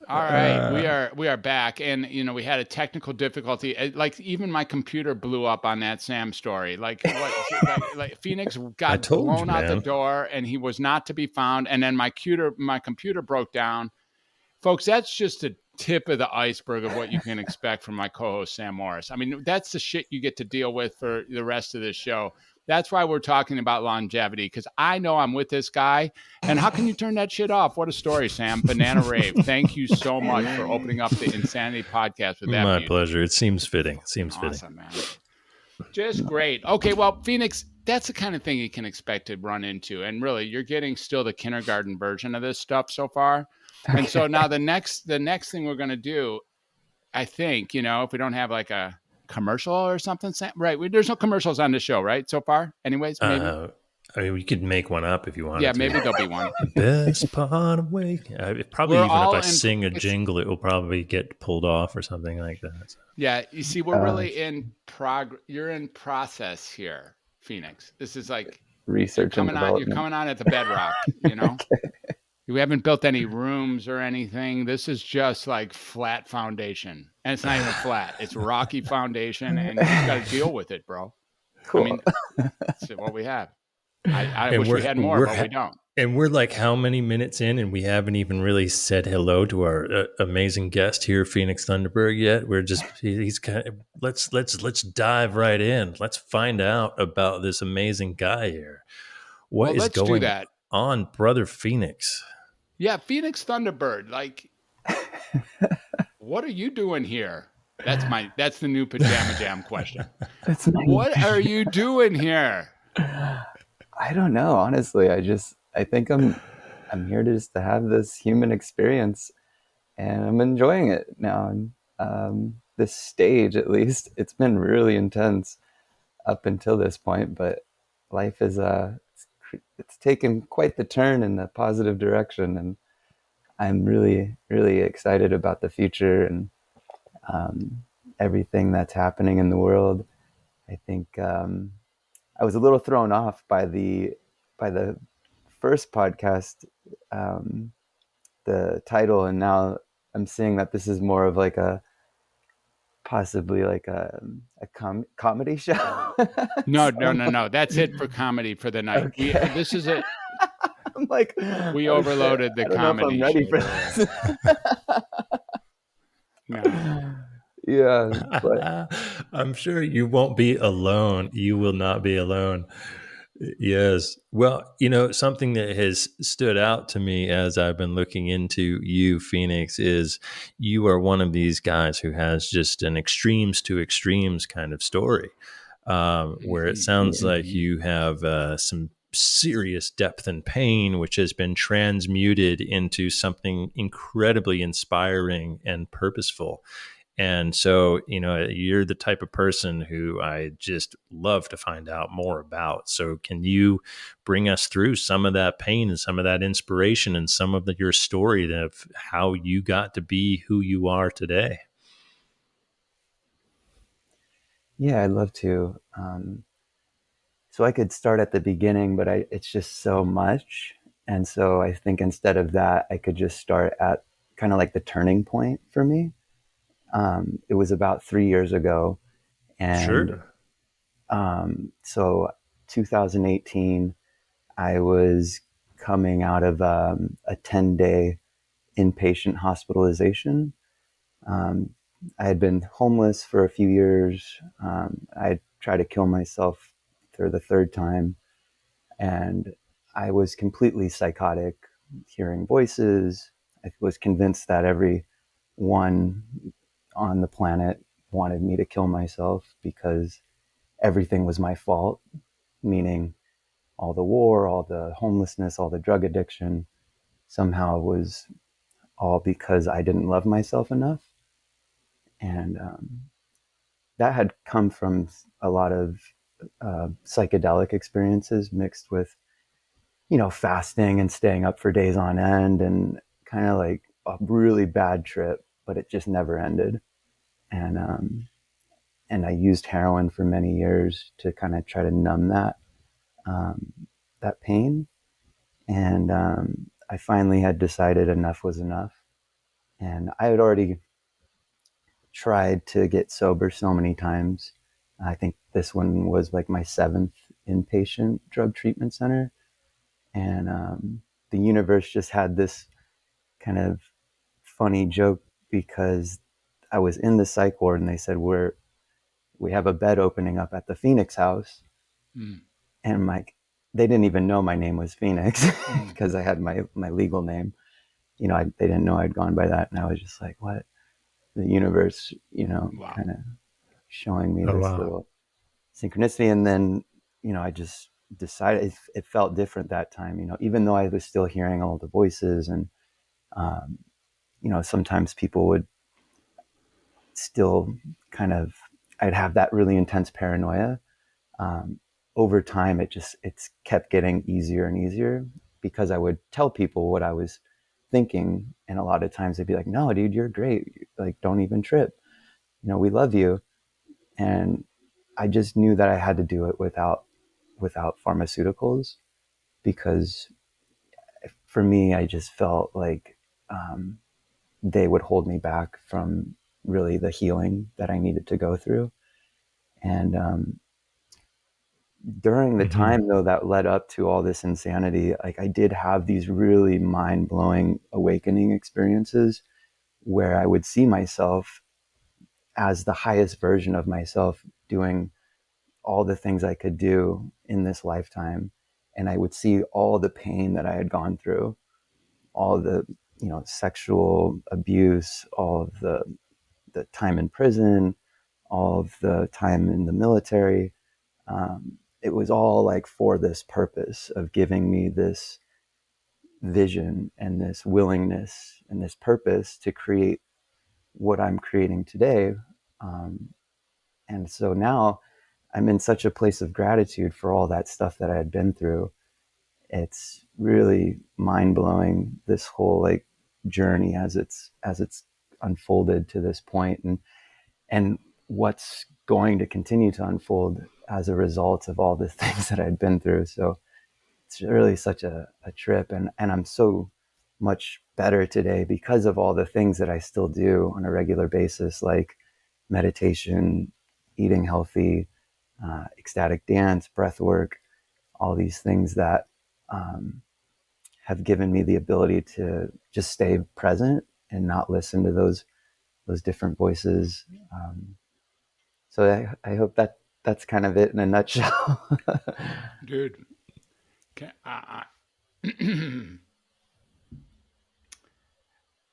All right, we are back, and we had a technical difficulty. Like even my computer blew up on that Sam story. Like what? Like Phoenix I got told you, blown out the man. door, and he was not to be found. And then my computer broke down. Folks, that's just a tip of the iceberg of what you can expect from my co-host Sam Morris. I mean, that's the shit you get to deal with for the rest of this show. That's why we're talking about longevity, because I know I'm with this guy. And how can you turn that shit off? What a story, Sam. Banana Rave. Thank you so much for opening up the Insanity podcast with that My beauty. pleasure. It seems fitting. Awesome, man. Just great. Okay, well, Phoenix, that's the kind of thing you can expect to run into. And really, you're getting still the kindergarten version of this stuff so far. And so now the next thing we're going to do, I think, if we don't have like a commercial or something, right? There's no commercials on the show, right? So far, anyways, maybe. I mean, we could make one up if you wanted. Yeah, to. maybe there'll be one. Best part of waking. Probably We're even if all I sing a jingle, it will probably get pulled off or something like that. So. Yeah, you see, we're really in progress. You're in process here, Phoenix. This is like research and development. You're coming on at the bedrock, Okay. We haven't built any rooms or anything. This is just like flat foundation. And it's not even flat. It's rocky foundation, and you just got to deal with it, bro. Cool. I mean, that's what we have. I wish we had more, but we don't. And we're like how many minutes in, and we haven't even really said hello to our amazing guest here, Phoenix Thunderbird, yet. We're just, he's kind of, let's dive right in. Let's find out about this amazing guy here. What is going on, brother Phoenix? Yeah, Phoenix Thunderbird. Like, what are you doing here? That's the new Pajama Jam question. What are you doing here? I don't know, honestly. I think I'm here to just to have this human experience, and I'm enjoying it now. This stage, at least, it's been really intense up until this point, but life is it's taken quite the turn in the positive direction, and I'm really, really excited about the future and everything that's happening in the world. I think I was a little thrown off by the first podcast, the title, and now I'm seeing that this is more of like possibly like a comedy show. No. That's it for comedy for the night. Okay. This is it. I'm like, we overloaded the comedy. I'm ready for this. No. Yeah, but I'm sure you won't be alone. You will not be alone. Yes. Well, something that has stood out to me as I've been looking into you, Phoenix, is you are one of these guys who has just an extremes to extremes kind of story, where it sounds like you have some serious depth and pain, which has been transmuted into something incredibly inspiring and purposeful. And so, you're the type of person who I just love to find out more about. So can you bring us through some of that pain and some of that inspiration and some of your story of how you got to be who you are today? Yeah, I'd love to. So I could start at the beginning, but it's just so much. And so I think instead of that, I could just start at kind of like the turning point for me. It was about 3 years ago. And sure. So 2018, I was coming out of a 10-day inpatient hospitalization. I had been homeless for a few years. I tried to kill myself for the third time. And I was completely psychotic, hearing voices. I was convinced that everyone on the planet wanted me to kill myself because everything was my fault, meaning all the war, all the homelessness, all the drug addiction somehow was all because I didn't love myself enough. And that had come from a lot of psychedelic experiences mixed with, fasting and staying up for days on end, and kind of like a really bad trip, but it just never ended. And I used heroin for many years to kind of try to numb that pain. And I finally had decided enough was enough. And I had already tried to get sober so many times. I think this one was like my 7th inpatient drug treatment center. And the universe just had this kind of funny joke because I was in the psych ward and they said, we have a bed opening up at the Phoenix house. Mm. And they didn't even know my name was Phoenix because I had my legal name. You know, they didn't know I'd gone by that. And I was just like, what? The universe, you know, wow, kind of showing me this little synchronicity. And then, you know, I just decided it felt different that time, you know, even though I was still hearing all the voices and, you know, sometimes people would still kind of, I'd have that really intense paranoia. Over time, it's kept getting easier and easier because I would tell people what I was thinking. And a lot of times they'd be like, no, dude, you're great. Like, don't even trip. You know, we love you. And I just knew that I had to do it without pharmaceuticals, because for me, I just felt like they would hold me back from really the healing that I needed to go through. And during the time, though, that led up to all this insanity, like I did have these really mind-blowing awakening experiences where I would see myself as the highest version of myself, doing all the things I could do in this lifetime. And I would see all the pain that I had gone through, all the, you know, sexual abuse, all of the time in prison, all of the time in the military. It was all like for this purpose of giving me this vision and this willingness and this purpose to create what I'm creating today. And so now I'm in such a place of gratitude for all that stuff that I had been through. It's really mind blowing, this whole like journey as it's unfolded to this point, and what's going to continue to unfold as a result of all the things that I'd been through. So it's really such a trip, and I'm so much better today because of all the things that I still do on a regular basis, like meditation, eating healthy, ecstatic dance, breath work, all these things that have given me the ability to just stay present and not listen to those different voices. So I hope that's kind of it in a nutshell. Dude,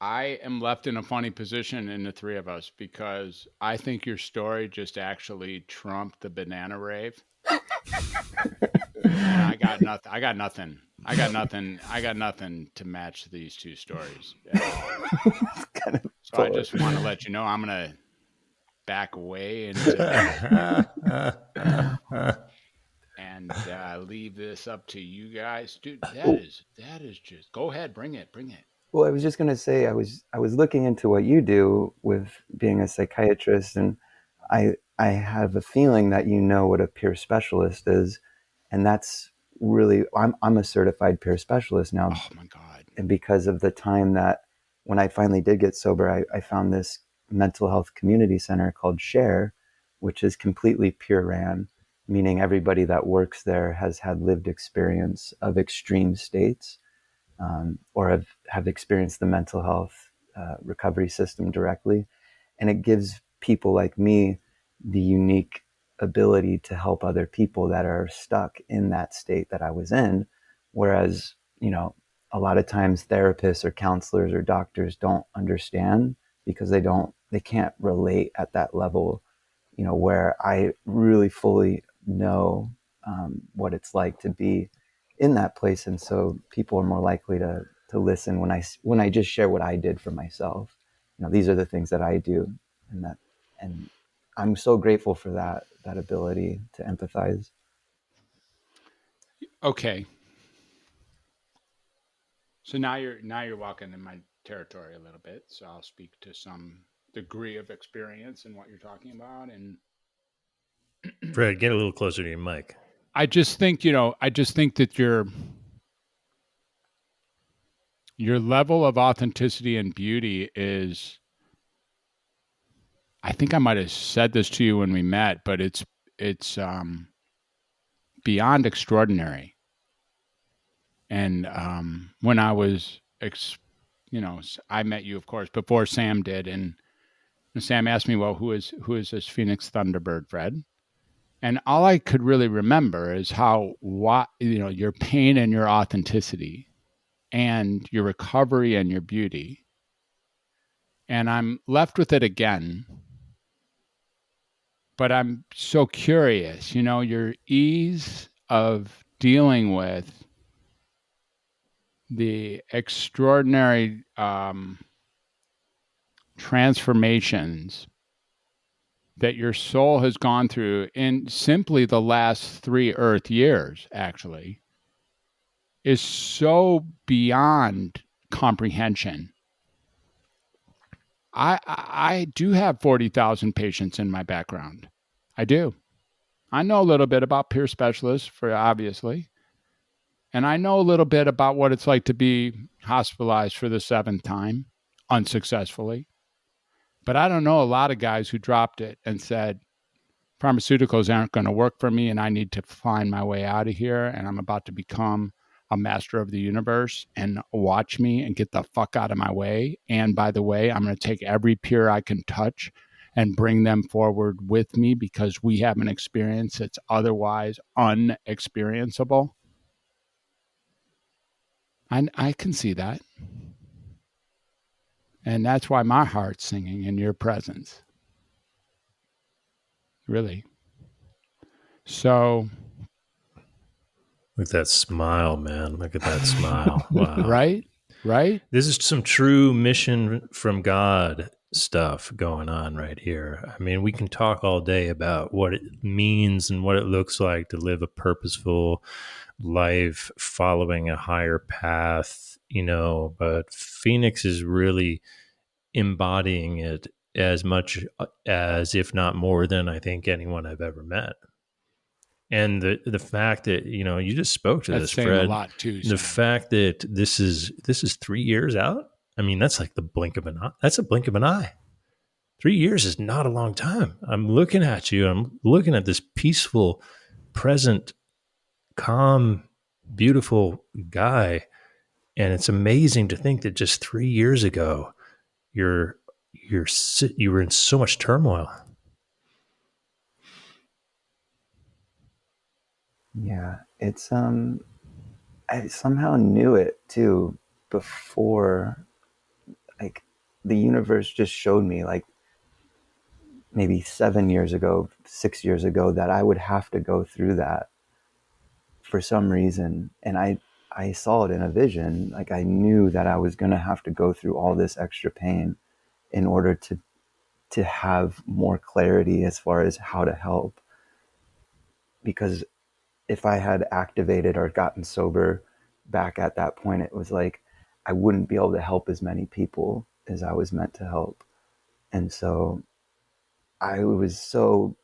I am left in a funny position in the three of us because I think your story just actually trumped the banana rave. And I got nothing. I got nothing to match these two stories at all. So I just want to let you know I'm gonna back away and leave this up to you guys, dude. That is just, go ahead, bring it. Well, I was just going to say, I was looking into what you do with being a psychiatrist, and I have a feeling that you know what a peer specialist is, and that's really, I'm a certified peer specialist now. Oh my God! And because of the time that when I finally did get sober, I found this mental health community center called Share, which is completely peer ran, meaning everybody that works there has had lived experience of extreme states. Or have experienced the mental health recovery system directly. And it gives people like me the unique ability to help other people that are stuck in that state that I was in. Whereas, you know, a lot of times therapists or counselors or doctors don't understand because they can't relate at that level, you know, where I really fully know what it's like to be in that place. And so people are more likely to listen when I just share what I did for myself. You know, these are the things that I do, and I'm so grateful for that ability to empathize. Okay. So now you're walking in my territory a little bit. So I'll speak to some degree of experience in what you're talking about. And Fred, get a little closer to your mic. I just think that your level of authenticity and beauty is, I think I might have said this to you when we met, but it's beyond extraordinary. And when I was, I met you, of course, before Sam did, and Sam asked me, "Well, who is this Phoenix Thunderbird, Fred?" And all I could really remember is your pain and your authenticity, and your recovery and your beauty. And I'm left with it again. But I'm so curious, your ease of dealing with the extraordinary transformations that your soul has gone through in simply the last 3 Earth years, actually, is so beyond comprehension. I do have 40,000 patients in my background. I do. I know a little bit about peer specialists, obviously. And I know a little bit about what it's like to be hospitalized for the 7th time, unsuccessfully. But I don't know a lot of guys who dropped it and said, pharmaceuticals aren't going to work for me and I need to find my way out of here. And I'm about to become a master of the universe, and watch me and get the fuck out of my way. And by the way, I'm going to take every peer I can touch and bring them forward with me because we have an experience that's otherwise unexperienceable. I can see that. And that's why my heart's singing in your presence. Really. So. Look at that smile, man. Look at that smile. Wow. Right? This is some true mission from God stuff going on right here. I mean, we can talk all day about what it means and what it looks like to live a purposeful life following a higher path, but Phoenix is really embodying it as much as, if not more than, I think anyone I've ever met. And the fact that, you just spoke to That's this, Fred, a lot too, the Sam. fact that this is 3 years out. I mean, that's like the blink of an eye. That's a blink of an eye. 3 years is not a long time. I'm looking at you. I'm looking at this peaceful, present, calm, beautiful guy. And it's amazing to think that just 3 years ago, you were in so much turmoil. Yeah, it's I somehow knew it too before, like the universe just showed me, like maybe 7 years ago, 6 years ago, that I would have to go through that for some reason. And I saw it in a vision. Like I knew that I was going to have to go through all this extra pain in order to have more clarity as far as how to help. Because if I had activated or gotten sober back at that point, it was like I wouldn't be able to help as many people as I was meant to help. And so I was so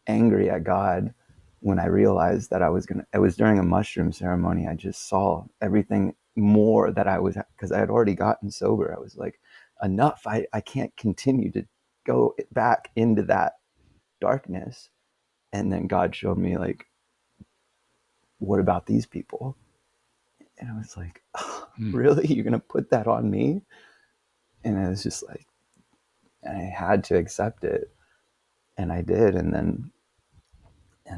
angry at God when I realized that it was during a mushroom ceremony. I just saw everything more that because I had already gotten sober. I was like, enough. I can't continue to go back into that darkness. And then God showed me, like, what about these people? And I was like, oh, really? You're going to put that on me? And it was just like, I had to accept it. And I did. And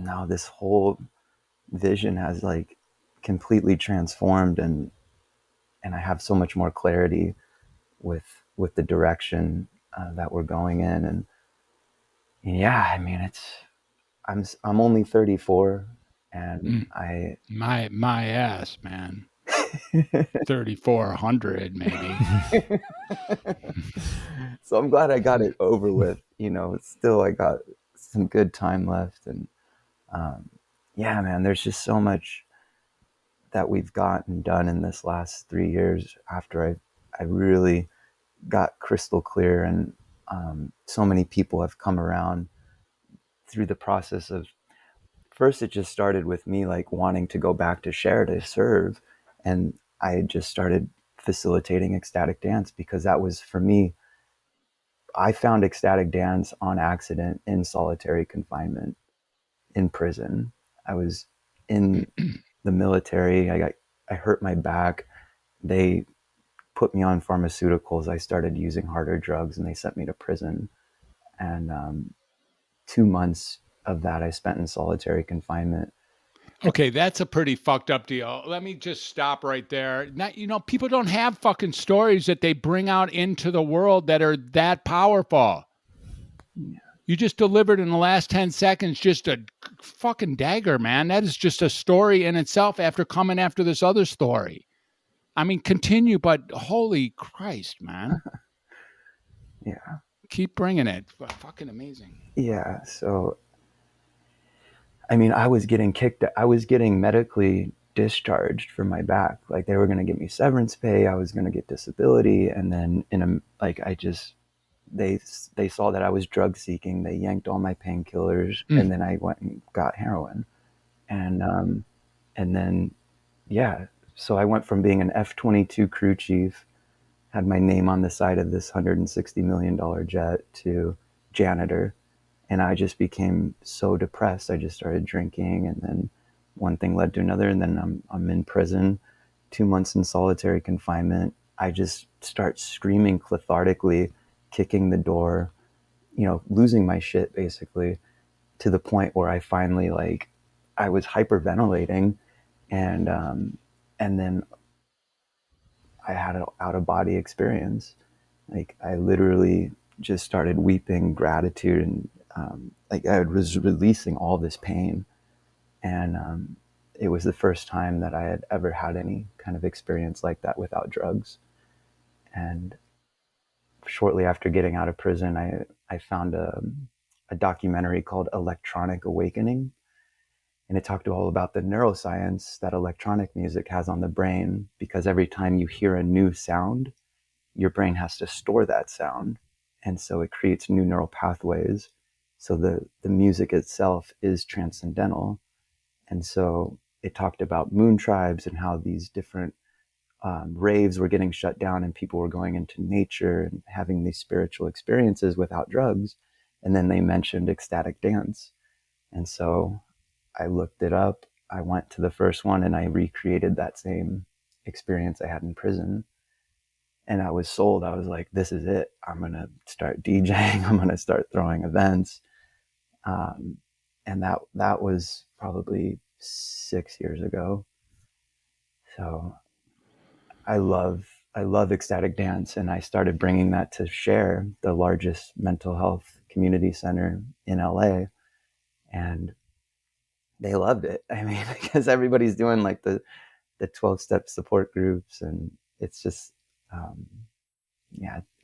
now this whole vision has like completely transformed, and I have so much more clarity with the direction that we're going in. And yeah, I mean, I'm only 34, and my ass, man. 3,400 maybe. So I'm glad I got it over with. Still I got some good time left, and yeah, man, there's just so much that we've gotten done in this last 3 years after I really got crystal clear. And so many people have come around through the process of, first it just started with me like wanting to go back to share, to serve, and I just started facilitating ecstatic dance, because that was, for me, I found ecstatic dance on accident in solitary confinement in prison. I was in the military. I hurt my back. They put me on pharmaceuticals. I started using harder drugs, and they sent me to prison. And 2 months of that I spent in solitary confinement. Okay, that's a pretty fucked up deal. Let me just stop right there. People don't have fucking stories that they bring out into the world that are that powerful. Yeah. You just delivered in the last 10 seconds just a fucking dagger, man. That is just a story in itself after coming after this other story. I mean, continue, but holy Christ, man. Yeah. Keep bringing it. Fucking amazing. Yeah. So, I mean, I was getting medically discharged for my back. Like, they were going to give me severance pay. I was going to get disability. And then they saw that I was drug seeking. They yanked all my painkillers, and then I went and got heroin. And then, yeah. So I went from being an F-22 crew chief, had my name on the side of this $160 million jet, to janitor. And I just became so depressed. I just started drinking, and then one thing led to another. And then I'm in prison, 2 months in solitary confinement. I just start screaming cathartically, kicking the door, losing my shit basically, to the point where I finally, I was hyperventilating, and then I had an out of body experience. Like, I literally just started weeping gratitude, and I was releasing all this pain. And it was the first time that I had ever had any kind of experience like that without drugs. And shortly after getting out of prison, I found a documentary called Electronic Awakening. And it talked all about the neuroscience that electronic music has on the brain, because every time you hear a new sound, your brain has to store that sound. And so it creates new neural pathways. So the music itself is transcendental. And so it talked about moon tribes and how these different raves were getting shut down, and people were going into nature and having these spiritual experiences without drugs. And then they mentioned ecstatic dance. And so I looked it up. I went to the first one, and I recreated that same experience I had in prison. And I was sold. I was like, this is it. I'm going to start DJing. I'm going to start throwing events. And that was probably 6 years ago. So I love ecstatic dance. And I started bringing that to Share, the largest mental health community center in LA. And they loved it. I mean, because everybody's doing like the 12-step support groups, and it's just,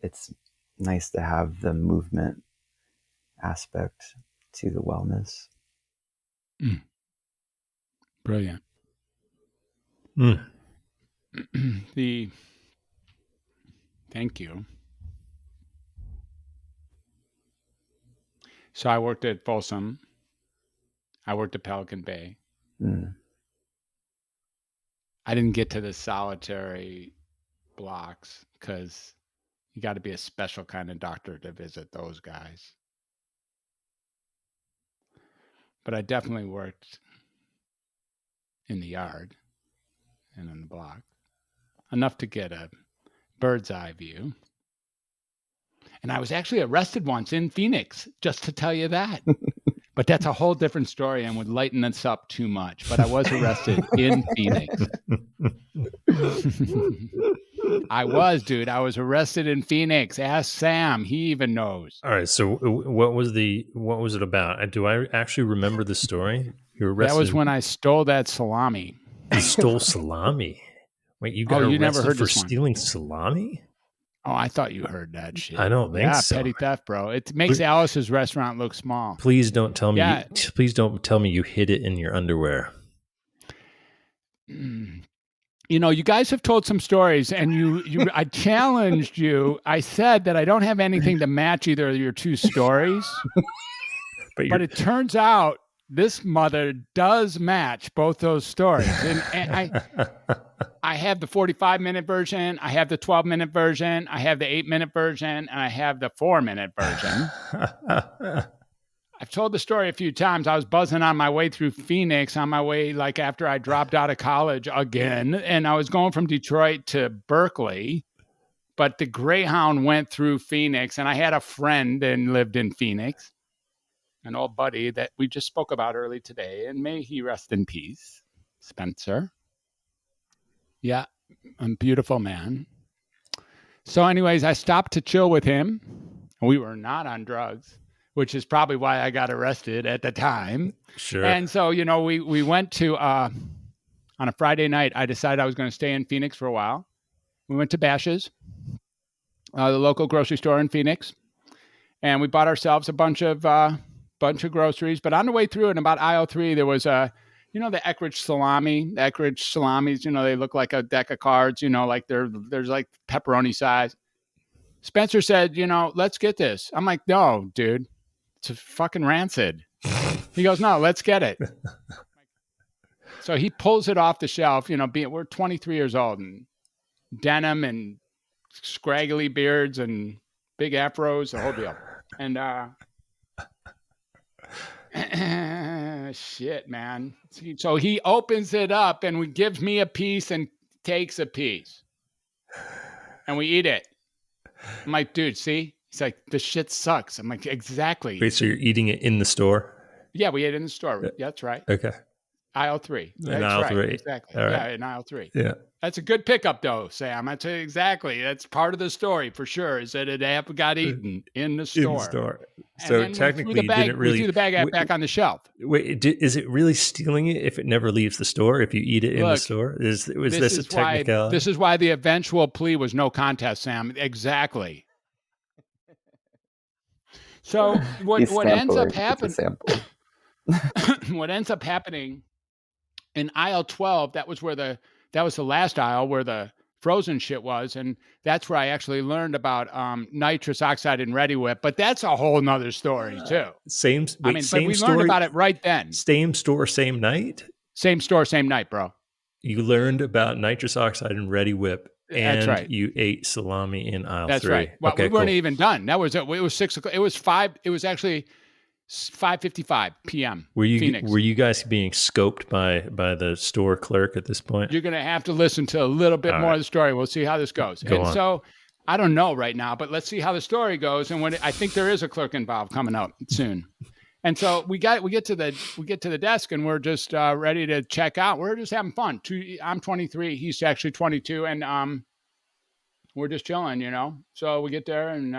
it's nice to have the movement aspect to the wellness. Brilliant. Thank you. So I worked at Folsom. I worked at Pelican Bay. I didn't get to the solitary blocks because you got to be a special kind of doctor to visit those guys. But I definitely worked in the yard and in the block, enough to get a bird's eye view. And I was actually arrested once in Phoenix, just to tell you that. But that's a whole different story and would lighten this up too much. But I was arrested in Phoenix. I was arrested in Phoenix. Ask Sam. He even knows. All right. So what was it about? Do I actually remember the story? You were arrested. That was when I stole that salami. You stole salami? Wait, you got arrested never heard for this one. stealing salami? Oh, I thought you heard that shit. I don't think so. Yeah, petty theft, bro. It makes Alice's restaurant look small. Please don't tell me. Please don't tell me you hid it in your underwear. You guys have told some stories, and I challenged you. I said that I don't have anything to match either of your two stories, but it turns out this mother does match both those stories, and I I have the 45-minute version. I have the 12-minute version. I have the 8-minute version, and I have the 4-minute version. I've told the story a few times. I was buzzing on my way through Phoenix on my way, like after I dropped out of college again, and I was going from Detroit to Berkeley, but the Greyhound went through Phoenix, and I had a friend and lived in Phoenix, an old buddy that we just spoke about early today, and may he rest in peace, Spencer. Yeah, a beautiful man. So anyways, I stopped to chill with him. We were not on drugs, which is probably why I got arrested at the time. Sure. And so, we went to, on a Friday night, I decided I was going to stay in Phoenix for a while. We went to Bash's, the local grocery store in Phoenix, and we bought ourselves a bunch of groceries. But on the way through, in about aisle 3, there was the Eckrich salami. The Eckrich salamis, they look like a deck of cards, like there's like pepperoni size. Spencer said, let's get this. I'm like, no, dude, it's fucking rancid. He goes, no, let's get it. So he pulls it off the shelf, we're 23 years old and denim and scraggly beards and big afros, the whole deal. And shit, man. So he opens it up and gives me a piece and takes a piece. And we eat it. I'm like, dude, see? He's like, this shit sucks. I'm like, exactly. Wait, so you're eating it in the store? Yeah, we ate it in the store. Yeah, that's right. Okay. Aisle 3. In aisle 3. Exactly. All right. Yeah, in aisle 3. Yeah. That's a good pickup, though, Sam. That's exactly. That's part of the story for sure. Is that it got eaten in the store. In the store. So technically, you didn't really. We threw the bag back on the shelf. Wait, is it really stealing it if it never leaves the store? If you eat it in the store, was this a technicality? This is why the eventual plea was no contest, Sam. Exactly. So what ends up happening? What ends up happening in aisle 12? That was the last aisle where the frozen shit was, and that's where I actually learned about nitrous oxide and Ready Whip. But that's a whole nother story too. Same we story, learned about it right then. Same store, same night. Same store, same night, bro. You learned about nitrous oxide and Ready Whip, and that's right. You ate salami in aisle 3. That's right. Well, okay, we weren't even done. It was 6 o'clock. It was 5. It was actually 5:55 p.m. Were Phoenix. you guys being scoped by the store clerk at this point? You're going to have to listen to a little bit more of the story. We'll see how this goes. Go on. So I don't know right now, but let's see how the story goes. And I think there is a clerk involved coming up soon. And so we get to the desk and we're just ready to check out. We're just having fun. I'm 23. He's actually 22, and we're just chilling, So we get there and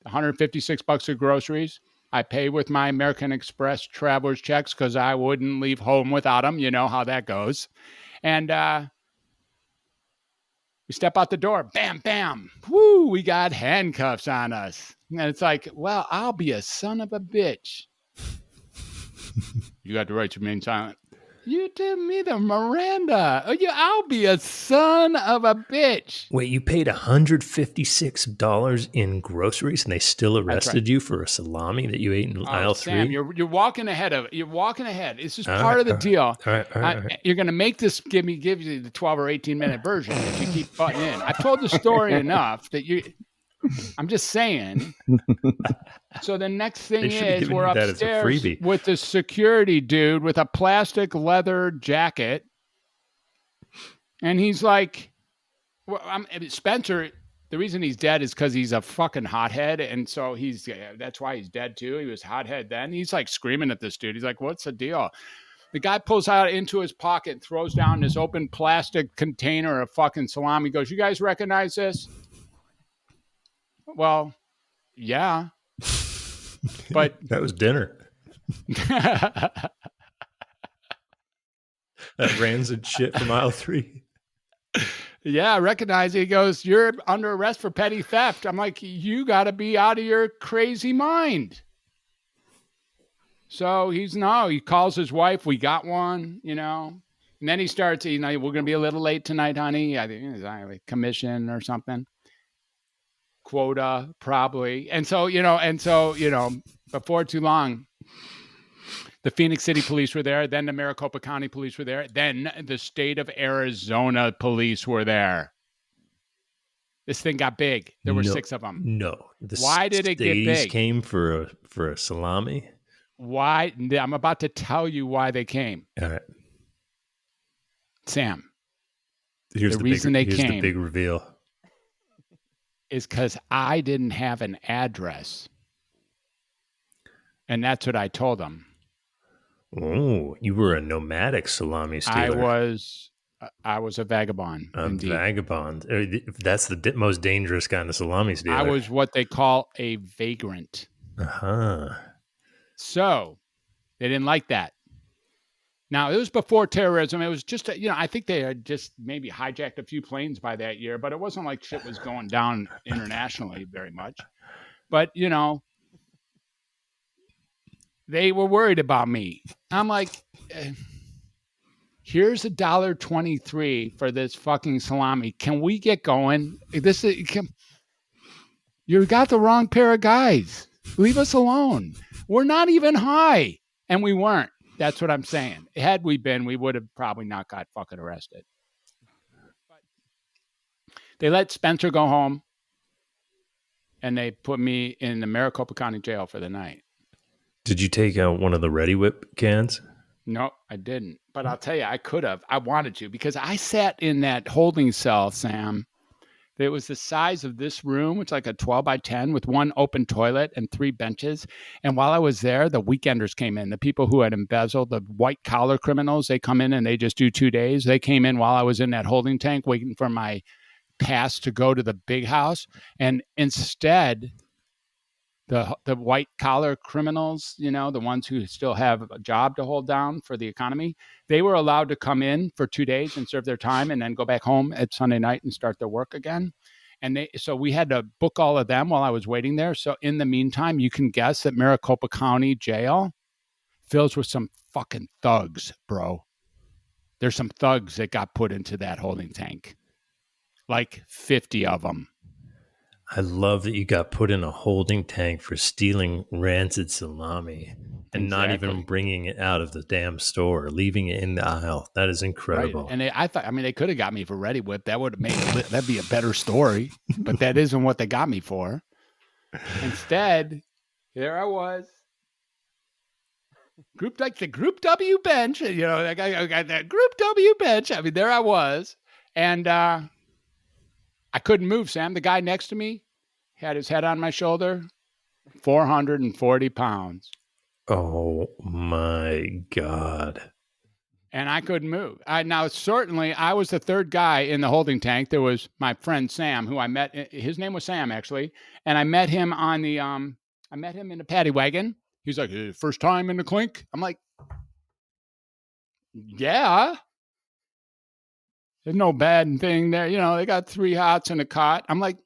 $156 of groceries. I pay with my American Express traveler's checks because I wouldn't leave home without them. You know how that goes. And we step out the door. Bam, bam. Woo, we got handcuffs on us. And it's like, well, I'll be a son of a bitch. You got the right to remain silent. You did me the Miranda. I'll be a son of a bitch. Wait, you paid $156 in groceries, and they still arrested you for a salami that you ate in aisle 3? Sam, you're walking ahead of it. You're walking ahead. It's just part of the deal. All right. You're going to make this give you the 12 or 18-minute version if you keep butting in. I've told the story enough that I'm just saying. So the next thing is we're upstairs with the security dude with a plastic leather jacket. And he's like, Spencer, the reason he's dead is because he's a fucking hothead. And so that's why he's dead too. He was hothead then. He's like screaming at this dude. He's like, what's the deal? The guy pulls out into his pocket and throws down this open plastic container of fucking salami. He goes, you guys recognize this? Well, yeah, but that was dinner. That rancid shit from aisle 3. Yeah, I recognize it. He goes, you're under arrest for petty theft. I'm like, you got to be out of your crazy mind. So he calls his wife. We got one, And then he starts, we're going to be a little late tonight, honey. I think it's a commission or something. Quota probably. And so, before too long, The Phoenix City police were there. Then the Maricopa County police were there. Then the state of Arizona police were there. This thing got big. There were 6 of them. No. Why did it get big? Came for a salami? Why? I'm about to tell you why they came. All right. Sam. Here's the big reveal. Is because I didn't have an address. And that's what I told them. Oh, you were a nomadic salami stealer. I was a vagabond. Indeed. Vagabond. That's the most dangerous kind of salami stealer. I was what they call a vagrant. Uh-huh. So they didn't like that. Now, it was before terrorism. It was just, I think they had just maybe hijacked a few planes by that year, but it wasn't like shit was going down internationally very much. But, they were worried about me. I'm like, here's $1.23 for this fucking salami. Can we get going? You got the wrong pair of guys. Leave us alone. We're not even high. And we weren't. That's what I'm saying. Had we been, we would have probably not got fucking arrested. But they let Spencer go home, and they put me in the Maricopa County Jail for the night. Did you take out one of the Ready Whip cans? No, I didn't. But I'll tell you, I could have. I wanted to, because I sat in that holding cell, Sam. It was the size of this room. It's like a 12 by 10 with one open toilet and 3 benches. And while I was there, the weekenders came in. The people who had embezzled, the white collar criminals, they come in and they just do 2 days. They came in while I was in that holding tank waiting for my pass to go to the big house. And instead, the white collar criminals, the ones who still have a job to hold down for the economy, they were allowed to come in for 2 days and serve their time and then go back home at Sunday night and start their work again. And so we had to book all of them while I was waiting there. So in the meantime, you can guess that Maricopa County Jail fills with some fucking thugs, bro. There's some thugs that got put into that holding tank. Like 50 of them. I love that you got put in a holding tank for stealing rancid salami and not even bringing it out of the damn store, leaving it in the aisle. That is incredible. Right. And they could have got me for Ready Whip. That would have made that'd be a better story, but that isn't what they got me for. Instead, there I was. The Group W bench, I got that Group W bench. I mean, there I was. And I couldn't move, Sam. The guy next to me had his head on my shoulder, 440 pounds. Oh, my God. And I couldn't move. Now, certainly, I was the third guy in the holding tank. There was my friend Sam, who I met. His name was Sam, actually. And I met him in the paddy wagon. He's like, first time in the clink? I'm like, yeah. There's no bad thing there. They got 3 hots and a cot. I'm like,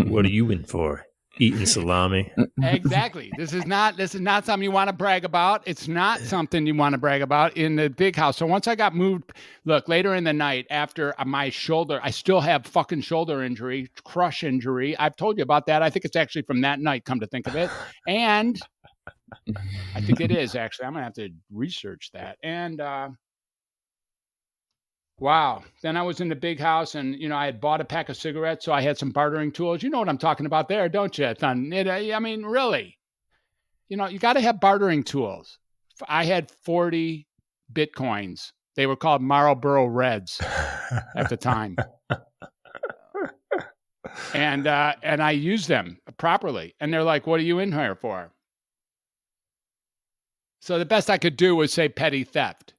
What are you in for? Eating salami? Exactly. This is not something you want to brag about. It's not something you want to brag about in the big house. So once I got moved, look, later in the night after my shoulder, I still have fucking shoulder injury, crush injury. I've told you about that. I think it's actually from that night, come to think of it. And I think it is, actually. I'm going to have to research that. And wow. Then I was in the big house and, I had bought a pack of cigarettes, so I had some bartering tools. You know what I'm talking about there, don't you? I mean, really. You got to have bartering tools. I had 40 Bitcoins. They were called Marlboro Reds at the time. And I used them properly. And they're like, what are you in here for? So the best I could do was say petty theft.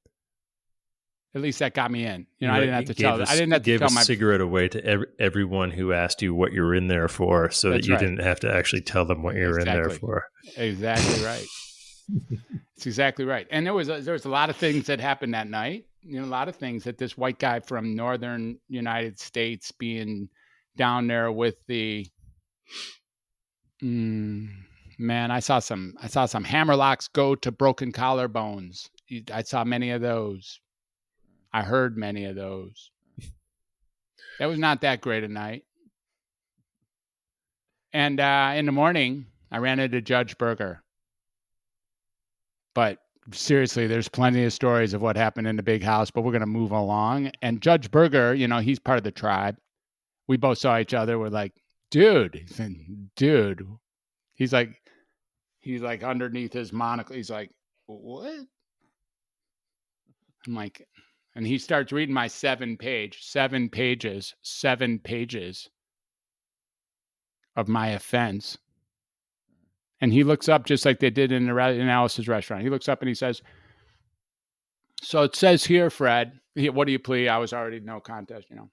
At least that got me in. I didn't have to tell them. I didn't have to tell my cigarette away to everyone who asked you what you're in there for, so that you didn't have to actually tell them what you're in there for. Exactly right. It's exactly right. And there was a lot of things that happened that night. A lot of things that this white guy from northern United States being down there with the man, I saw some hammerlocks go to broken collarbones. I saw many of those. I heard many of those. That was not that great a night. And in the morning, I ran into Judge Berger. But seriously, there's plenty of stories of what happened in the big house, but we're going to move along. And Judge Berger, you know, he's part of the tribe. We both saw each other. We're like, dude. He's like underneath his monocle. He's like, what? I'm like, and he starts reading my 7 pages of my offense. And he looks up just like they did in Alice's restaurant. He looks up and he says, so it says here, Fred, what do you plead? I was already no contest, you know.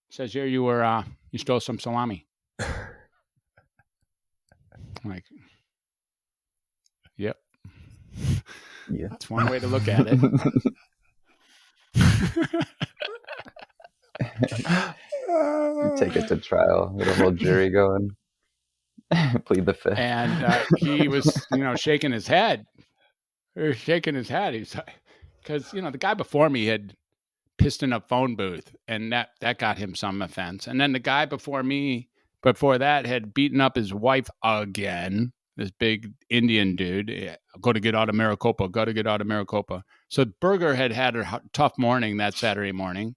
It says here you stole some salami. I'm like, yep. Yeah. That's one way to look at it. You take it to trial with a whole jury going, plead the fifth. And he was, you know, shaking his head. He's like, because, you know, the guy before me had pissed in a phone booth, and that got him some offense. And then the guy before that had beaten up his wife again. This big Indian dude, got to get out of Maricopa. So Berger had a tough morning that Saturday morning.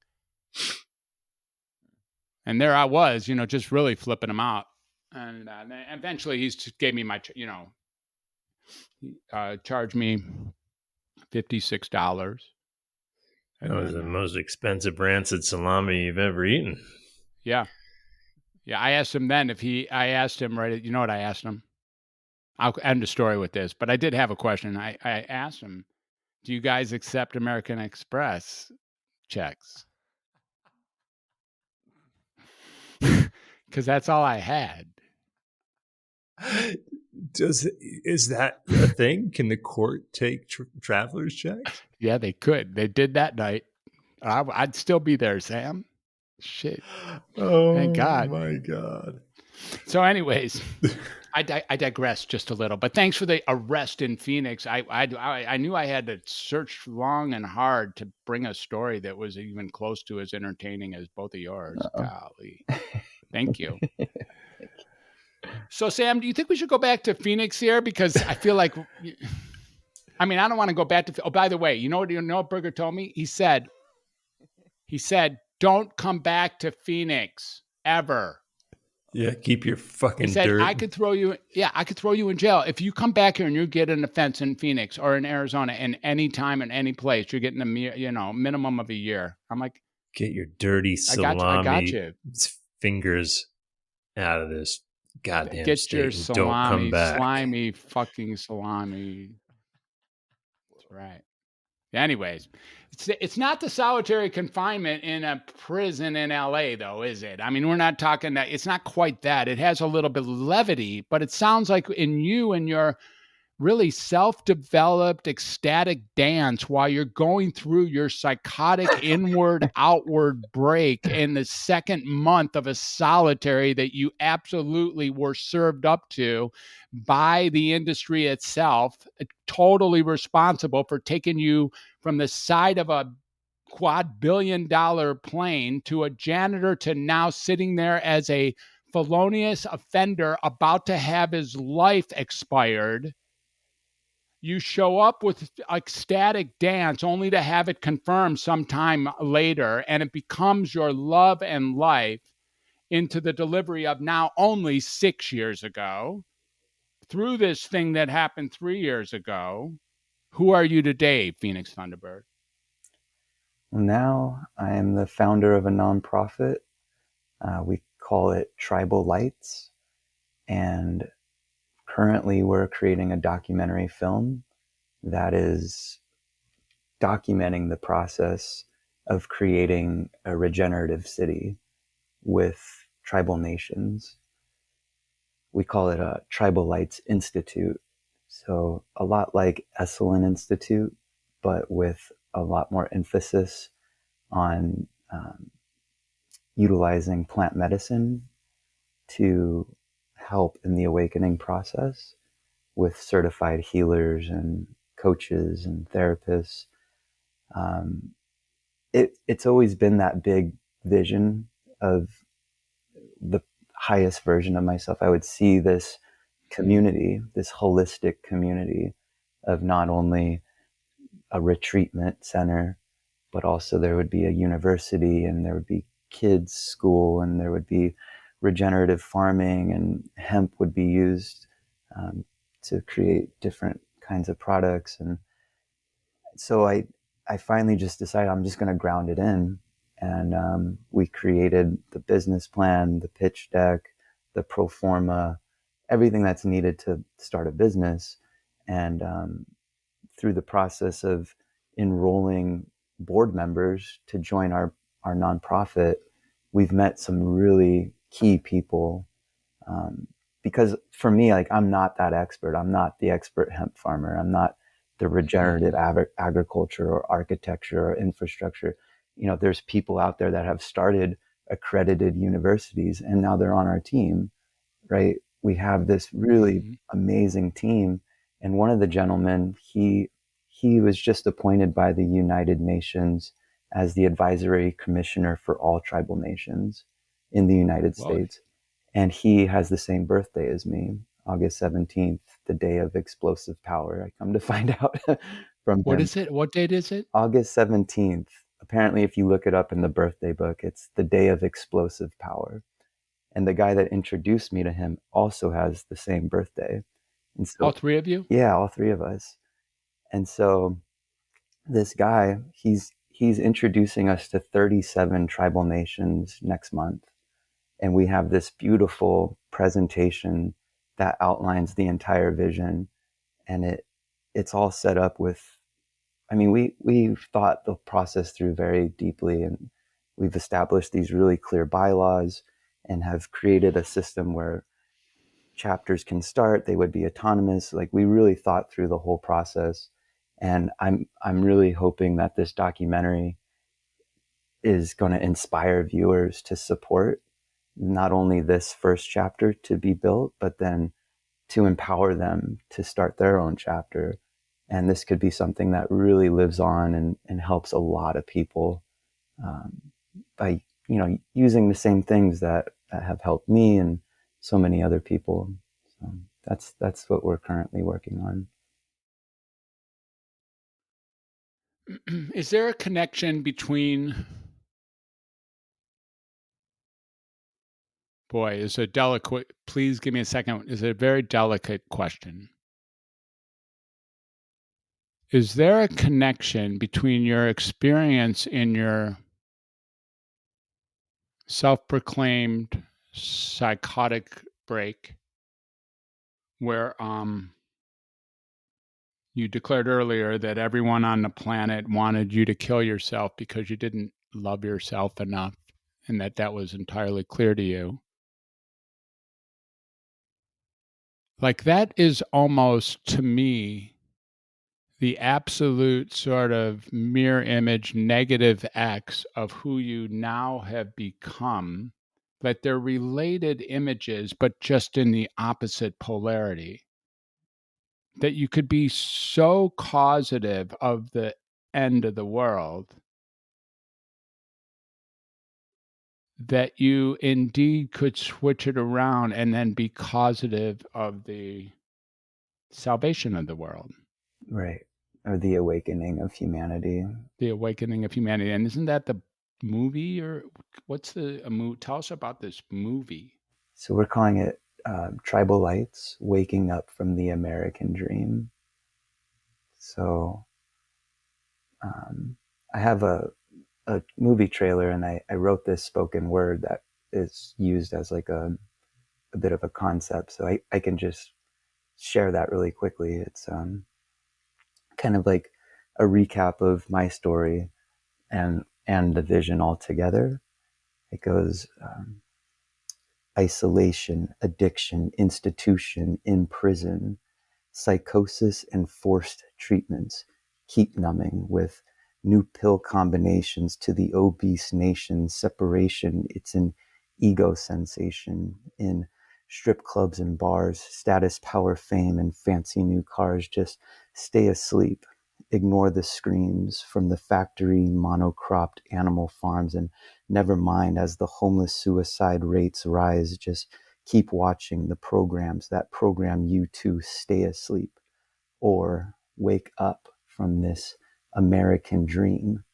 And there I was, you know, just really flipping him out. And eventually he gave me my, you know, charged me $56. That was the most expensive rancid salami you've ever eaten. Yeah. I asked him then you know what I asked him? I'll end the story with this, but I did have a question. I asked him, do you guys accept American Express checks? Because that's all I had. Is that a thing? Can the court take traveler's checks? Yeah, they could. They did that night. I'd still be there, Sam. Shit. Oh, thank God. My God. So anyways, I digress just a little, but thanks for the arrest in Phoenix. I knew I had to search long and hard to bring a story that was even close to as entertaining as both of yours. Golly. Thank you. So, Sam, do you think we should go back to Phoenix here? Because I feel like, I mean, I don't want to go back to, oh, by the way, you know what Berger told me? He said, don't come back to Phoenix ever. Yeah, keep your fucking he said, dirt. I could throw you in jail. If you come back here and you get an offense in Phoenix or in Arizona in any time in any place, you're getting a minimum of a year. I'm like, get your dirty salami I got you. Fingers out of this goddamn get state your and salami, don't come back. slimy fucking salami. That's right. Anyways, it's not the solitary confinement in a prison in LA, though, is it? I mean, we're not talking that. It's not quite that. It has a little bit of levity, but it sounds like in you and your really self-developed ecstatic dance while you're going through your psychotic inward-outward break in the second month of a solitary that you absolutely were served up to by the industry itself, totally responsible for taking you from the side of a quad-billion-dollar plane to a janitor to now sitting there as a felonious offender about to have his life expired. You show up with ecstatic dance only to have it confirmed sometime later, and it becomes your love and life into the delivery of now only 6 years ago, through this thing that happened 3 years ago. Who are you today, Phoenix Thunderbird? Now I am the founder of a nonprofit. We call it Tribal Lights, and currently we're creating a documentary film that is documenting the process of creating a regenerative city with tribal nations. We call it a Tribal Lights Institute. So a lot like Esalen Institute, but with a lot more emphasis on utilizing plant medicine to help in the awakening process with certified healers and coaches and therapists. It's always been that big vision of the highest version of myself. I would see this community, this holistic community of not only a retreatment center, but also there would be a university, and there would be kids school, and there would be regenerative farming, and hemp would be used to create different kinds of products. And so I finally just decided I'm just going to ground it in. And we created the business plan, the pitch deck, the pro forma, everything that's needed to start a business. And through the process of enrolling board members to join our nonprofit, we've met some really key people. Because for me, like, I'm not that expert. I'm not the expert hemp farmer. I'm not the regenerative agriculture or architecture or infrastructure. You know, there's people out there that have started accredited universities, and now they're on our team, right? We have this really amazing team. And one of the gentlemen, he was just appointed by the United Nations as the advisory commissioner for all tribal nations in the United States. And he has the same birthday as me, August 17th, the day of explosive power. I come to find out from him. What is it? What date is it? August 17th. Apparently, if you look it up in the birthday book, it's the day of explosive power. And the guy that introduced me to him also has the same birthday. And so, All three of you? Yeah, all three of us. And so this guy, he's introducing us to 37 tribal nations next month. And we have this beautiful presentation that outlines the entire vision. And it's all set up with, I mean, we've thought the process through very deeply, and we've established these really clear bylaws and have created a system where chapters can start, they would be autonomous. Like, we really thought through the whole process. And I'm really hoping that this documentary is going to inspire viewers to support not only this first chapter to be built, but then to empower them to start their own chapter. And this could be something that really lives on and helps a lot of people by, you know, using the same things that have helped me and so many other people. So that's what we're currently working on. Is there a connection between... Boy, it's a delicate... Please give me a second. It's a very delicate question. Is there a connection between your experience in your self-proclaimed psychotic break, where you declared earlier that everyone on the planet wanted you to kill yourself because you didn't love yourself enough, and that was entirely clear to you? Like, that is almost, to me, the absolute sort of mirror image negative X of who you now have become, that they're related images, but just in the opposite polarity. That you could be so causative of the end of the world that you indeed could switch it around and then be causative of the salvation of the world. Right. Or the awakening of humanity. The awakening of humanity. And isn't that the movie, or what's the movie? Tell us about this movie. So we're calling it Tribal Lights, Waking Up from the American Dream. So I have a movie trailer, and I wrote this spoken word that is used as like a bit of a concept. So I can just share that really quickly. It's kind of like a recap of my story and the vision altogether. It goes isolation, addiction, institution, in prison, psychosis and forced treatments, keep numbing with new pill combinations to the obese nation, separation, it's an ego sensation in strip clubs and bars, status, power, fame, and fancy new cars, just stay asleep. ignore the screams from the factory monocropped animal farms, and never mind as the homeless suicide rates rise. Just keep watching the programs that program you to stay asleep or wake up from this American dream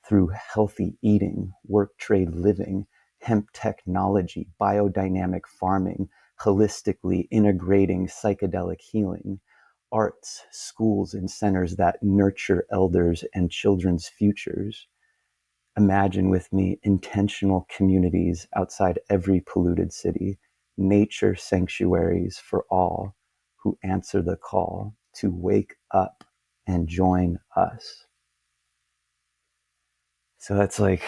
through healthy eating, work trade living, hemp technology, biodynamic farming, holistically integrating psychedelic healing, arts, schools, and centers that nurture elders and children's futures. Imagine with me intentional communities outside every polluted city, nature sanctuaries for all who answer the call to wake up and join us. So that's like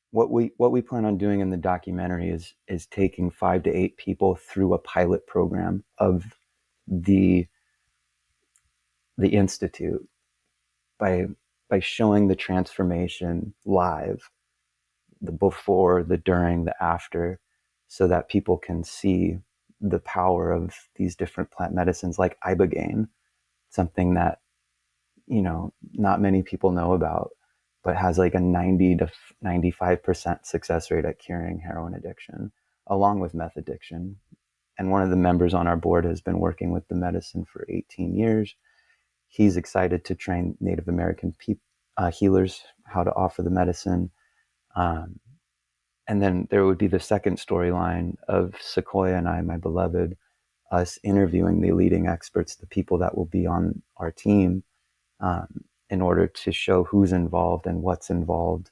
what we plan on doing in the documentary is taking 5 to 8 people through a pilot program of the institute by showing the transformation live, the before, the during, the after, so that people can see the power of these different plant medicines like ibogaine, something that not many people know about, but has like a 90 to 95% success rate at curing heroin addiction, along with meth addiction. And one of the members on our board has been working with the medicine for 18 years. He's excited to train Native American healers how to offer the medicine. And then there would be the second storyline of Sequoia and I, my beloved, us interviewing the leading experts, the people that will be on our team, in order to show who's involved and what's involved,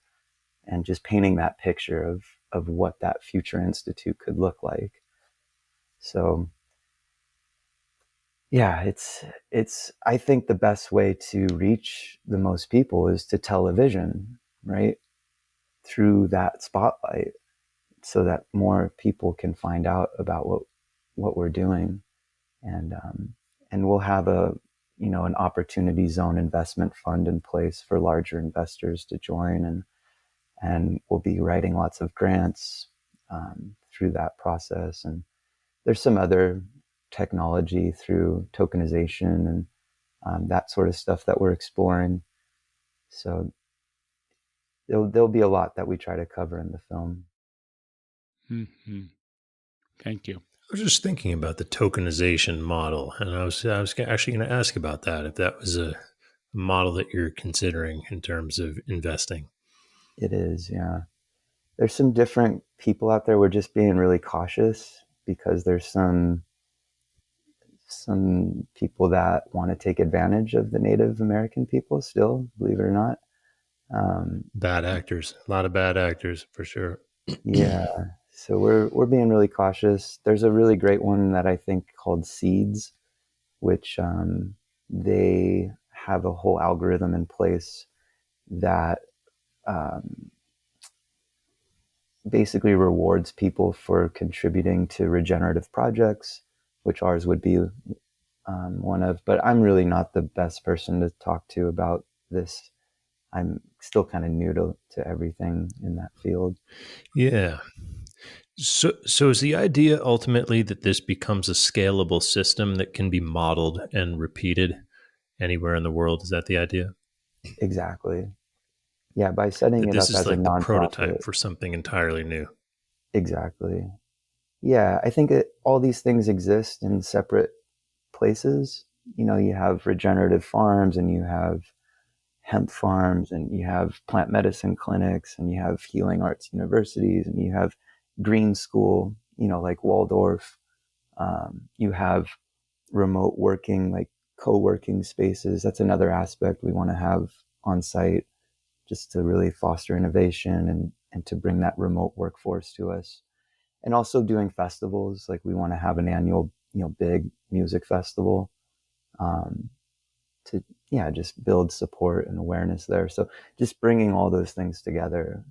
and just painting that picture of what that future institute could look like. So yeah, it's I think the best way to reach the most people is to tell a vision, right? Through that spotlight, so that more people can find out about what we're doing. And we'll have an opportunity zone investment fund in place for larger investors to join, and we'll be writing lots of grants through that process. And there's some other technology through tokenization and that sort of stuff that we're exploring. So there'll be a lot that we try to cover in the film. Mm-hmm. Thank you. I was just thinking about the tokenization model, and I was actually going to ask about that, if that was a model that you're considering in terms of investing. It is, yeah. There's some different people out there. We're just being really cautious because there's some people that want to take advantage of the Native American people still, believe it or not. Bad actors, a lot of bad actors for sure. Yeah. So we're being really cautious. There's a really great one that I think called Seeds, which they have a whole algorithm in place that basically rewards people for contributing to regenerative projects, which ours would be one of. But I'm really not the best person to talk to about this. I'm still kind of new to everything in that field. Yeah. So is the idea ultimately that this becomes a scalable system that can be modeled and repeated anywhere in the world? Is that the idea? Exactly. Yeah, by setting That it this up is as a like the prototype nonprofit. for something entirely new. Exactly. Yeah, I think all these things exist in separate places. You have regenerative farms, and you have hemp farms, and you have plant medicine clinics, and you have healing arts universities, and you have green school, like Waldorf. You have remote working, like co-working spaces. That's another aspect we want to have on site, just to really foster innovation and to bring that remote workforce to us. And also doing festivals, like we want to have an annual, big music festival, um, to just build support and awareness there. So just bringing all those things together.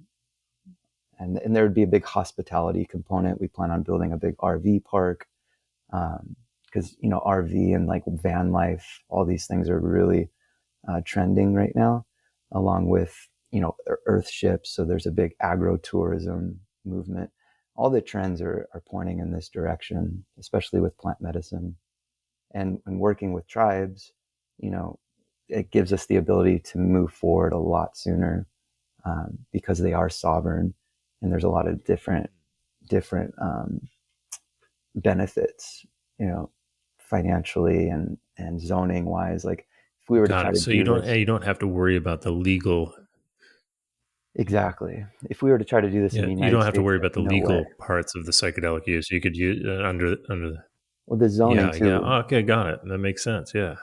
And there would be a big hospitality component. We plan on building a big RV park, because RV and like van life, all these things are really trending right now, along with earth ships. So there's a big agro-tourism movement. All the trends are pointing in this direction, especially with plant medicine, and working with tribes. you know, it gives us the ability to move forward a lot sooner, because they are sovereign, and there's a lot of different benefits, you know, financially and zoning wise. Like if we were to Got try it. to So do this, you don't have to worry about the legal. exactly. If we were to try to do this in Yeah, the you United don't have to States, worry like about the no way. legal parts of the psychedelic use. You could use under. Well, the zoning Yeah, yeah. too. Okay, got it. That makes sense. Yeah.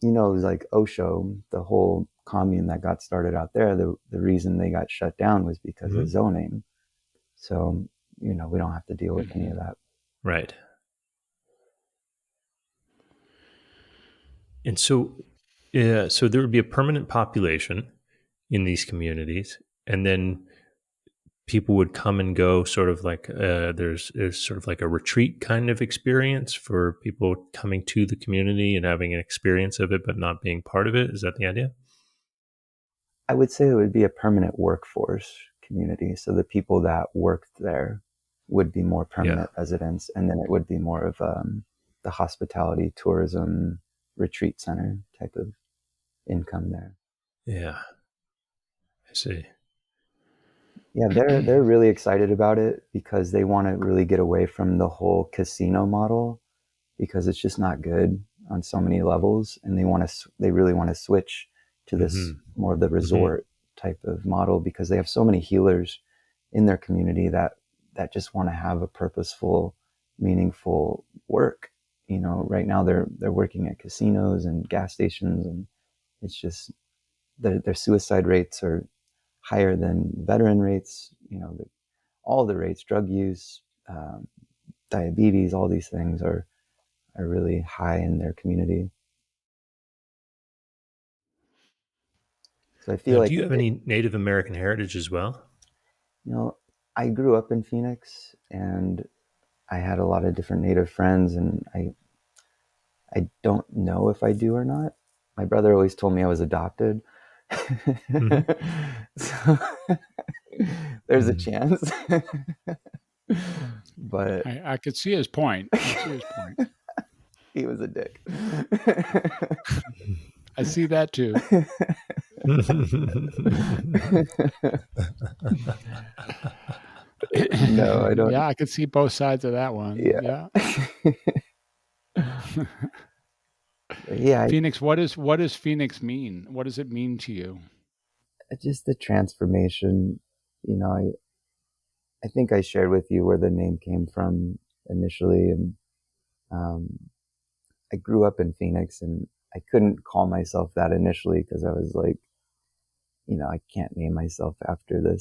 You know, like Osho, the whole commune that got started out there, the reason they got shut down was because Mm-hmm. of zoning. So, you know, we don't have to deal with any Mm-hmm. of that. Right. And so, yeah, so there would be a permanent population in these communities, and then people would come and go, sort of like there's sort of like a retreat kind of experience for people coming to the community and having an experience of it, but not being part of it. Is that the idea? I would say it would be a permanent workforce community. So the people that worked there would be more Yeah. permanent residents, and then it would be more of the hospitality, tourism, retreat center type of income there. Yeah. I see. Yeah, they're really excited about it because they want to really get away from the whole casino model, because it's just not good on so many levels, and they really want to switch to Mm-hmm. this more of the Mm-hmm. resort type of model, because they have so many healers in their community that just want to have a purposeful, meaningful work. You know, right now they're working at casinos and gas stations, and it's just their suicide rates are higher than veteran rates. You know, all the rates, drug use, diabetes, all these things are really high in their community. So I feel Now, do like you have any Native American heritage as well? you know, I grew up in Phoenix, and I had a lot of different Native friends, and I don't know if I do or not. My brother always told me I was adopted. Mm-hmm. So there's a Mm-hmm. chance. But I could see his point. I see his point. he was a dick. I see that too. No, I don't. Yeah, I could see both sides of that one. Yeah. Yeah. Yeah, Phoenix, what does Phoenix mean? What does it mean to you? just the transformation. You know, I think I shared with you where the name came from initially, and um, I grew up in Phoenix, and I couldn't call myself that initially because I was like, you know, I can't name myself after the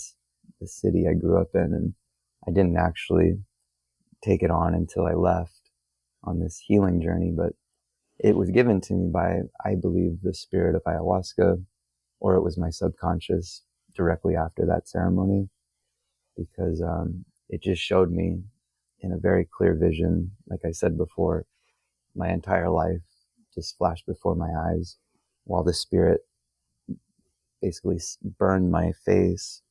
city I grew up in, and I didn't actually take it on until I left on this healing journey. But it was given to me by, I believe, the spirit of ayahuasca, or it was my subconscious directly after that ceremony, because it just showed me in a very clear vision, like I said before, my entire life just flashed before my eyes while the spirit basically burned my face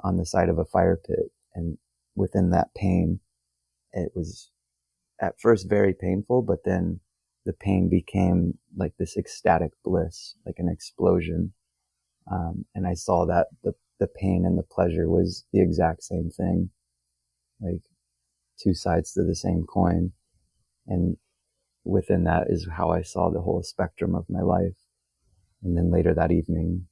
on the side of a fire pit. And within that pain, it was at first very painful, but then the pain became like this ecstatic bliss, like an explosion. And I saw that the pain and the pleasure was the exact same thing, like two sides to the same coin. And within that is how I saw the whole spectrum of my life. And then later that evening,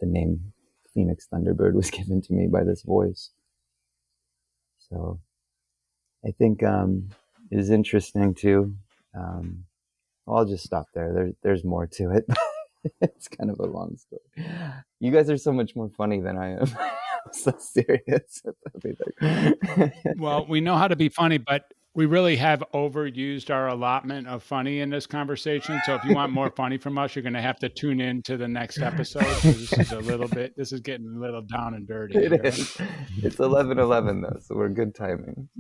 the name Phoenix Thunderbird was given to me by this voice. So I think it is interesting too. Well, I'll just stop there. There's more to it. It's kind of a long story. You guys are so much more funny than I am. I'm so serious with everything. Well, we know how to be funny, but we really have overused our allotment of funny in this conversation. So if you want more funny from us, you're going to have to tune in to the next episode, because this is getting a little down and dirty It here. is. It's 11:11 though, so we're good timing.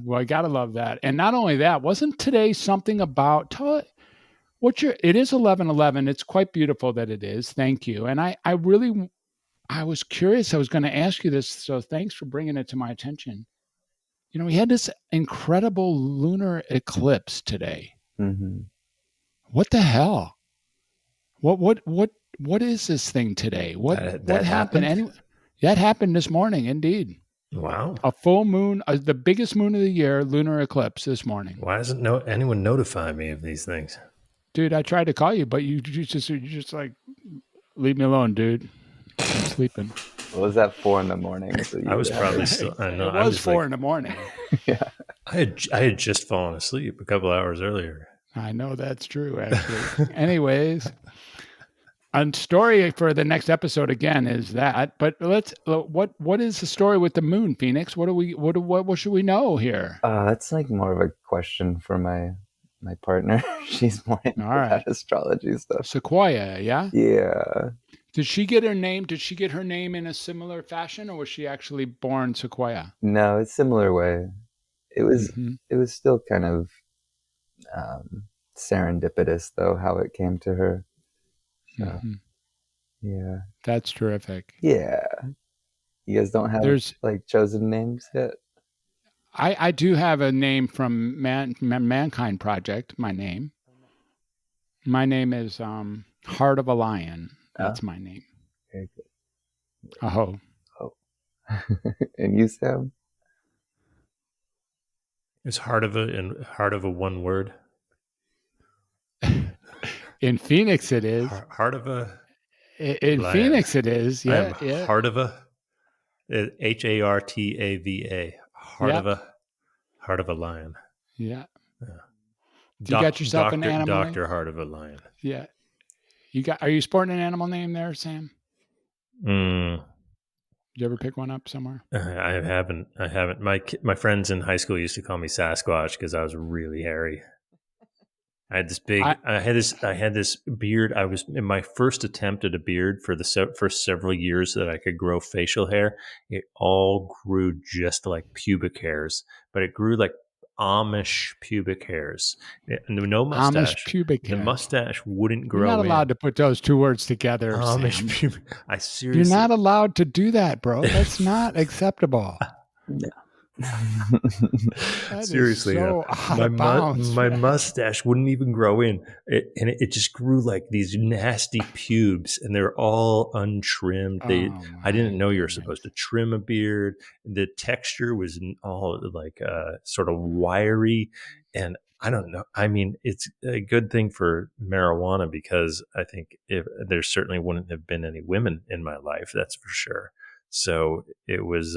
Well, I got to love that. And not only that, wasn't today something about, it is 11:11. It's quite beautiful that it is. Thank you. And I was curious. I was going to ask you this. So thanks for bringing it to my attention. You know, we had this incredible lunar eclipse today. Mm-hmm. What the hell? What is this thing today? What That happened? happened? That happened this morning, indeed. Wow. A full moon, the biggest moon of the year, lunar eclipse this morning. Why doesn't anyone notify me of these things? Dude, I tried to call you, but you just like, leave me alone, dude. I'm sleeping. What was that 4 a.m? So I was probably still. I know. It was 4 a.m. Yeah. I had just fallen asleep a couple hours earlier. I know that's true, actually. Anyways, a story for the next episode again is that. But what is the story with the moon, Phoenix? What should we know here? That's like more of a question for my partner. She's more into that astrology stuff. Sequoia, yeah? Yeah. Did she get her name? Did she get her name in a similar fashion, or was she actually born Sequoia? No, it's similar way. It was still kind of serendipitous, though, how it came to her. So, yeah. That's terrific. Yeah. You guys don't have like chosen names yet? I do have a name from Mankind Project, my name. My name is Heart of a Lion. That's my name. Very good. Aho. Oh. And you, Sam? Is heart of a one word? In Phoenix, it is. Heart of a. In lion. Phoenix, it is. Yeah, yeah. Heart of a. HARTAVA. Heart of a lion. Yeah. You got yourself an animal Dr. name? Heart of a Lion. Yeah. Are you sporting an animal name there, Sam? Mm. Did you ever pick one up somewhere? I haven't. My friends in high school used to call me Sasquatch because I was really hairy. I had this big. I had this beard. I was in my first attempt at a beard for the first several years that I could grow facial hair. It all grew just like pubic hairs, but it grew like Amish pubic hairs. No mustache. Amish pubic hair. The mustache wouldn't grow. You're not allowed to put those two words together. Amish Sam. pubic. I seriously. You're not allowed to do that, bro. That's not acceptable. No. Seriously, so out of bounds, my mustache wouldn't even grow in, and it just grew like these nasty pubes, and they're all untrimmed. I didn't know you were supposed to trim a beard. The texture was all like sort of wiry, and I don't know. I mean, it's a good thing for marijuana because I think there certainly wouldn't have been any women in my life. That's for sure. So it was.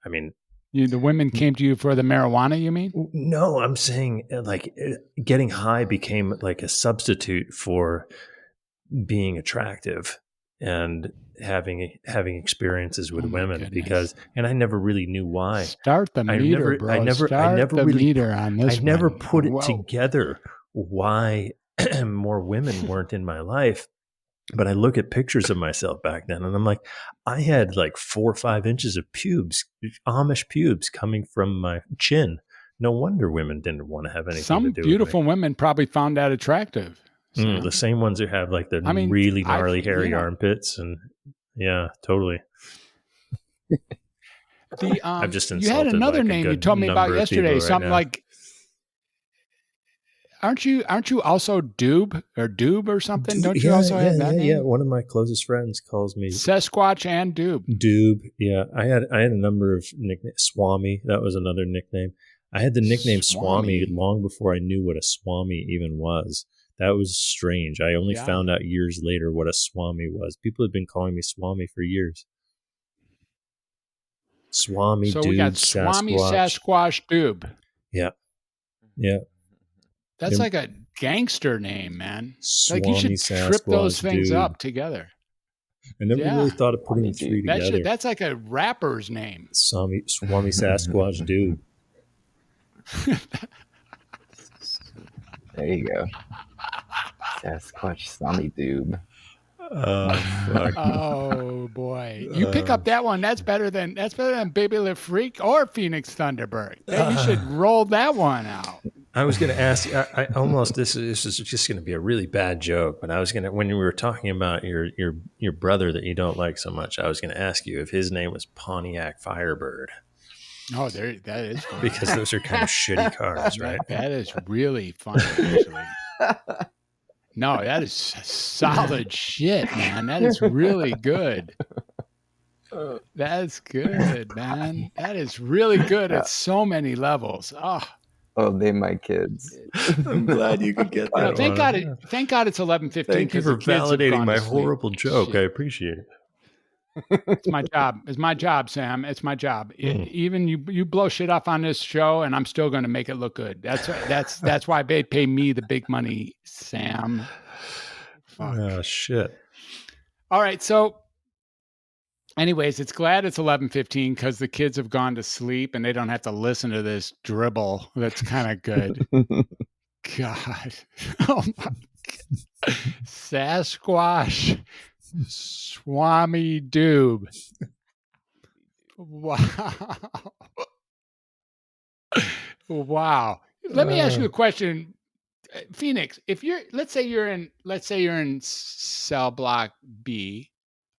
I mean, the women came to you for the marijuana, you mean? No, I'm saying like getting high became like a substitute for being attractive and having experiences with women and I never really knew why. Start the meter, bro. I never put it together why more women weren't in my life. But I look at pictures of myself back then and I'm like, I had like 4 or 5 inches of pubes, Amish pubes coming from my chin. No wonder women didn't want to have anything to do with me. Some beautiful women probably found that attractive. So. The same ones who have like the really gnarly hairy armpits. And yeah, totally. I've just insulted. You had another name you told me about yesterday, something like, Aren't you also Doob or something? Don't you also have that name? Yeah, one of my closest friends calls me Sasquatch and Doob. Doob, yeah. I had a number of nicknames. Swami, that was another nickname. I had the nickname Swami long before I knew what a Swami even was. That was strange. I only found out years later what a Swami was. People had been calling me Swami for years. Swami, so Doob, we got Swami, Sasquatch, Doob. Yeah. Yeah. That's like a gangster name, man. Swami, like you should trip those things Dude. up together. I never really thought of putting the three together. That's like a rapper's name. Swami Sasquatch Dude. There you go. Sasquatch Swami Doob. Fuck. Oh boy, you pick up that one. That's better than Baby Le Freak or Phoenix Thunderbird. You should roll that one out. I was going to ask. I almost this is just going to be a really bad joke, but I was going to when we were talking about your brother that you don't like so much, I was going to ask you if his name was Pontiac Firebird. Oh, that is funny. Because those are kind of shitty cars, right? That is really funny, actually. No, that is solid shit, man. That is really good. That's good, man. That is really good at so many levels. Oh, they my kids. I'm glad you could get that. Thank one. God. Thank God it's 11:15 Thank you because for the kids have validating gone my to sleep. horrible joke. Shit. I appreciate it. It's my job. It's my job, Sam. It's my job. Even you blow shit off on this show, and I'm still going to make it look good. That's why they pay me the big money, Sam. Fuck. Oh shit. All right. So, anyways, it's glad it's 11:15 because the kids have gone to sleep and they don't have to listen to this dribble. That's kind of good. God. Oh my God. Sasquatch Swami Doob. Wow. Wow. Let me ask you a question. Phoenix, if you're let's say you're in cell block B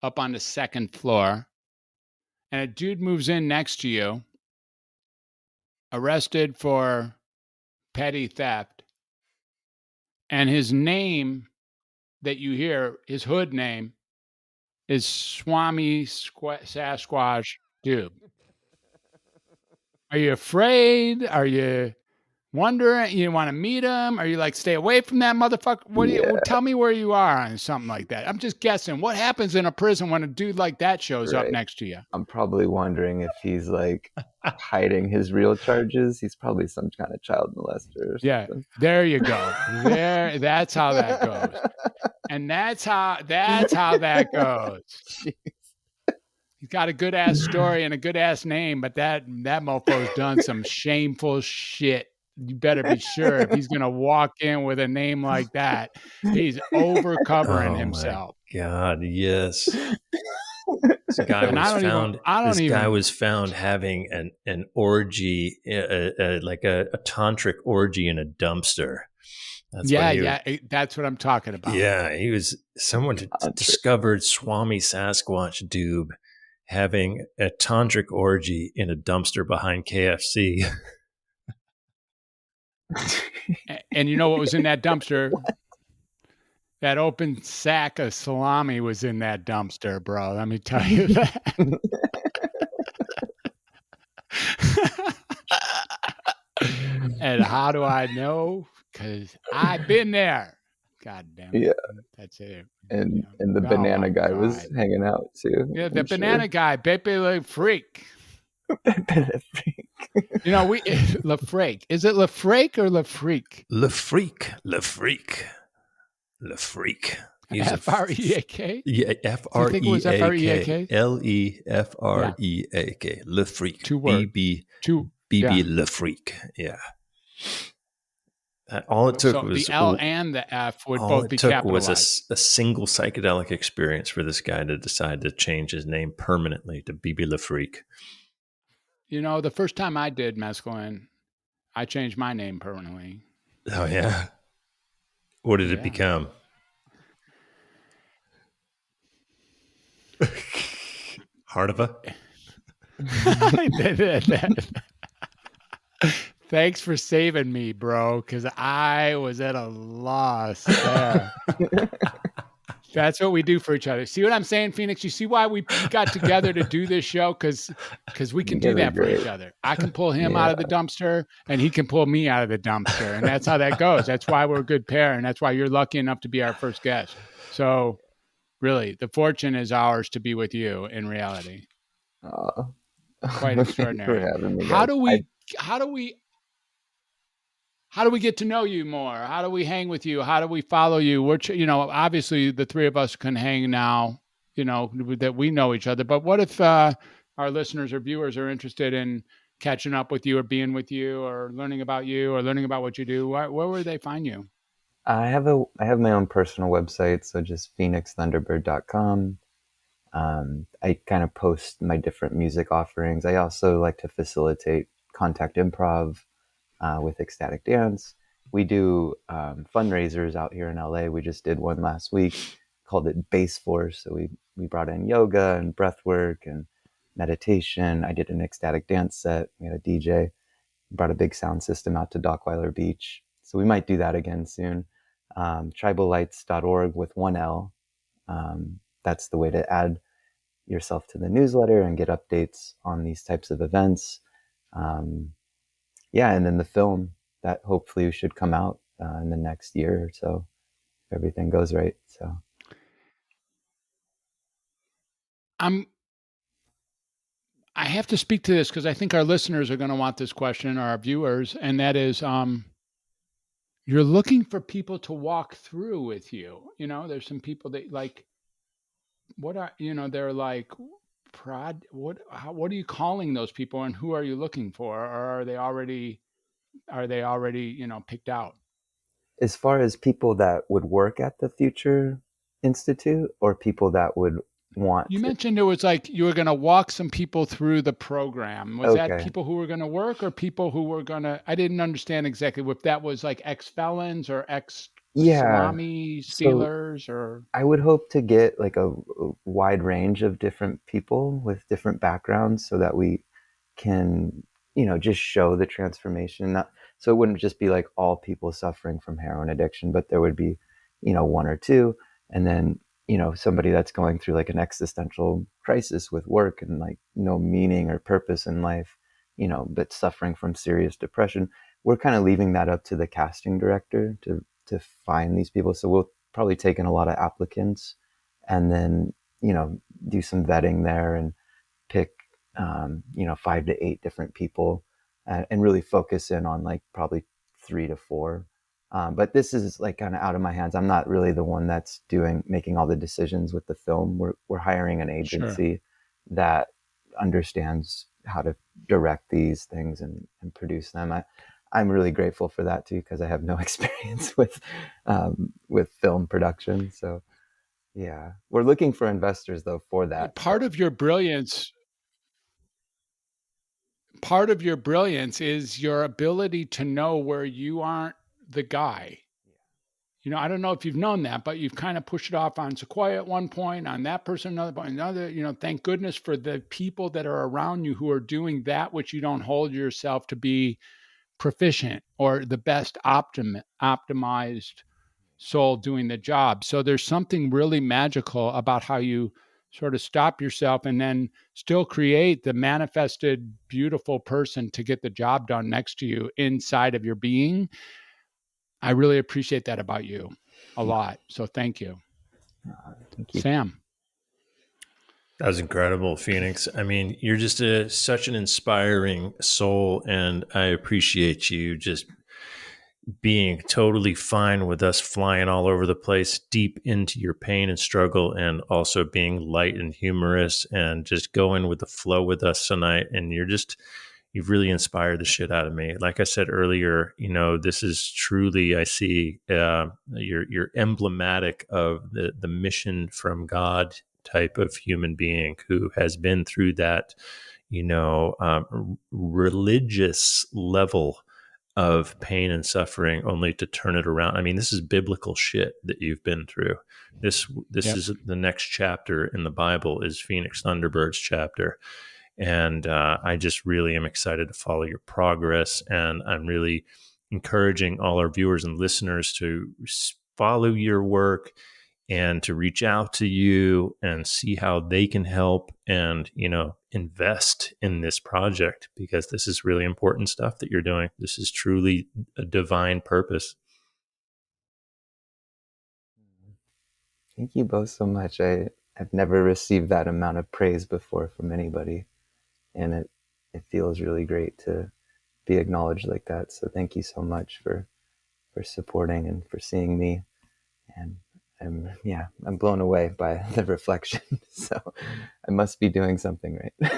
up on the second floor and a dude moves in next to you, arrested for petty theft, and his name that you hear, his hood name, is Swami Sasquatch Doob. Are you afraid? Are you wondering? You want to meet him? Are you like, stay away from that motherfucker? What do you tell me where you are on something like that? I'm just guessing. What happens in a prison when a dude like that shows up next to you? I'm probably wondering if he's like hiding his real charges. He's probably some kind of child molester or something. There you go. That's how that goes. And that's how that goes. Jeez. He's got a good ass story and a good ass name, but that mofo's done some shameful shit. You better be sure if he's gonna walk in with a name like that, he's overcovering himself. God, yes. This guy was found having an orgy, like a tantric orgy in a dumpster. That's what I'm talking about. Yeah, someone discovered Swami Sasquatch Doob having a tantric orgy in a dumpster behind KFC. And you know what was in that dumpster? That open sack of salami was in that dumpster, bro. Let me tell you that. And how do I know? Because I've been there. God damn it. Yeah. That's it. And the banana guy was hanging out too. Yeah, the banana guy, Pepe Le Freak. Pepe Le Freak. You know, Le Freak. Is it Le Freak or Le Freak? Le Freak. Le Freak. Le Freak. F-R-E-A-K? Yeah, F-R-E-A-K. L-E-F-R-E-A-K. Le Freak. 2 words. B.B. Le Freak. Yeah. All it took was the L and the F would both be capitalized. All it took was a single psychedelic experience for this guy to decide to change his name permanently to B.B. Le Freak. You know, the first time I did mescaline, I changed my name permanently. Oh, yeah? What did it become? Hardova? Thanks for saving me, bro, because I was at a loss there. That's what we do for each other. See what I'm saying, Phoenix? You see why we got together to do this show? Because we can do that for each other. I can pull him out of the dumpster, and he can pull me out of the dumpster, and that's how that goes. That's why we're a good pair, and that's why you're lucky enough to be our first guest. So, really, the fortune is ours to be with you in reality. Quite extraordinary. How do we get to know you more? How do we hang with you? How do we follow you? We're, obviously the three of us can hang now, that we know each other. But what if our listeners or viewers are interested in catching up with you or being with you or learning about you or learning about what you do? Where would they find you? I have my own personal website, so just phoenixthunderbird.com. I kind of post my different music offerings. I also like to facilitate contact improv with ecstatic dance. We do fundraisers out here in LA. We just did one last week, called it Base Force. So we brought in yoga and breath work and meditation. I did an ecstatic dance set. We had a DJ, brought a big sound system out to Dockweiler Beach. So we might do that again soon. triballights.org with one L. That's the way to add yourself to the newsletter and get updates on these types of events. And then the film that hopefully should come out in the next year or so, if everything goes right. So I have to speak to this because I think our listeners are going to want this question, or our viewers, and that is, you're looking for people to walk through with you. There's some people that they're like, what are you calling those people, and who are you looking for, or are they already picked out? as far as people that would work at the Future Institute or people that would want You to... mentioned it was like you were going to walk some people through the program. Was that Okay. people who were going to work, or people who were going to, I didn't understand exactly if that was like ex-felons or Yeah. ex-salami So stealers, or... I would hope to get like a wide range of different people with different backgrounds so that we can, just show the transformation. So it wouldn't just be like all people suffering from heroin addiction, but there would be, one or two. And then, somebody that's going through like an existential crisis with work and like no meaning or purpose in life, but suffering from serious depression. We're kind of leaving that up to the casting director to find these people. So we'll probably take in a lot of applicants and then, do some vetting there and pick, 5 to 8 different people and really focus in on like probably 3 to 4. But this is like kind of out of my hands. I'm not really the one that's making all the decisions with the film. We're hiring an agency that understands how to direct these things and produce them. I'm really grateful for that too, because I have no experience with film production. So yeah, we're looking for investors though for that. Part of your brilliance is your ability to know where you aren't the guy. I don't know if you've known that, but you've kind of pushed it off on Sequoia at one point, on that person another point, another. Thank goodness for the people that are around you who are doing that which you don't hold yourself to be proficient or the best optimized soul doing the job. So there's something really magical about how you sort of stop yourself and then still create the manifested beautiful person to get the job done next to you inside of your being. I really appreciate that about you a lot. So thank you. Thank you. Sam. That was incredible, Phoenix. I mean, you're just such an inspiring soul, and I appreciate you just being totally fine with us flying all over the place, deep into your pain and struggle, and also being light and humorous and just going with the flow with us tonight. And you've really inspired the shit out of me. Like I said earlier, this is truly, I see, you're emblematic of the mission from God type of human being who has been through that, religious level of pain and suffering only to turn it around. I mean, this is biblical shit that you've been through. This is the next chapter in the Bible is Phoenix Thunderbird's chapter. And I just really am excited to follow your progress. And I'm really encouraging all our viewers and listeners to follow your work and to reach out to you and see how they can help and, invest in this project, because this is really important stuff that you're doing. This is truly a divine purpose. Thank you both so much. I've never received that amount of praise before from anybody. And it feels really great to be acknowledged like that. So thank you so much for supporting and for seeing me. And I'm blown away by the reflection. So I must be doing something right.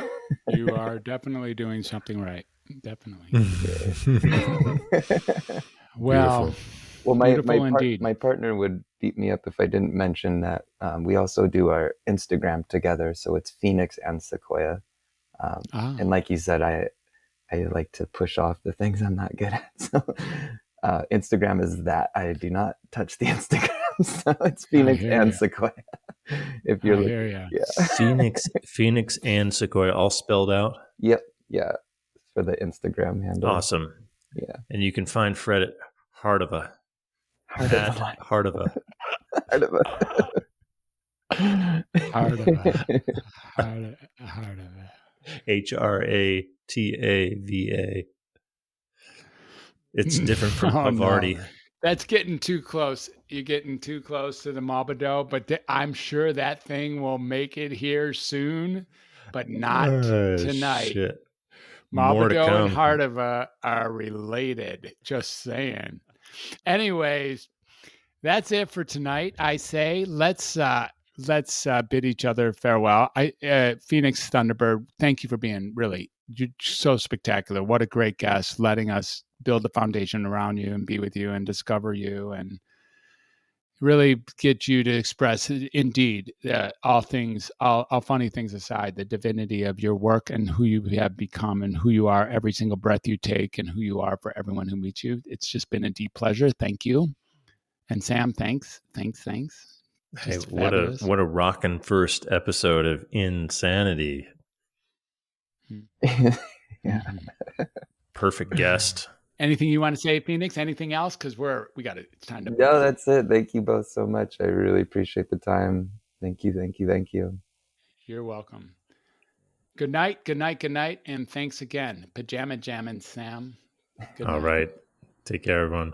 You are definitely doing something right. Definitely. Well, my partner would beat me up if I didn't mention that we also do our Instagram together. So it's Phoenix and Sequoia. And like you said, I like to push off the things I'm not good at. So Instagram is that. I do not touch the Instagram. So it's Phoenix and Sequoia. If you're looking, Phoenix and Sequoia, all spelled out. Yep. Yeah. For the Instagram handle. Awesome. Yeah. And you can find Fred at Heart of Heart of a lion. Heart of a. Heart of a. Heart of a. Heart of a. HRATAVA. It's different from Havarti. No. That's getting too close. You're getting too close to the Mabado, but I'm sure that thing will make it here soon, but not tonight. Shit. Mabado and Heart of a are related. Just saying. Anyways, that's it for tonight. I say let's bid each other farewell. Phoenix Thunderbird, thank you for being you're so spectacular. What a great guest, letting us build the foundation around you and be with you and discover you and really get you to express, indeed, all funny things aside, the divinity of your work and who you have become and who you are every single breath you take and who you are for everyone who meets you. It's just been a deep pleasure. Thank you. And Sam, thanks. Hey, what a rockin' first episode of Insanity. Yeah. Perfect guest. Anything you want to say, Phoenix? Anything else? Because it's time to. No, that's it. Thank you both so much. I really appreciate the time. Thank you. You're welcome. Good night, and thanks again. Pajama jamming, Sam. Good night. All right. Take care, everyone.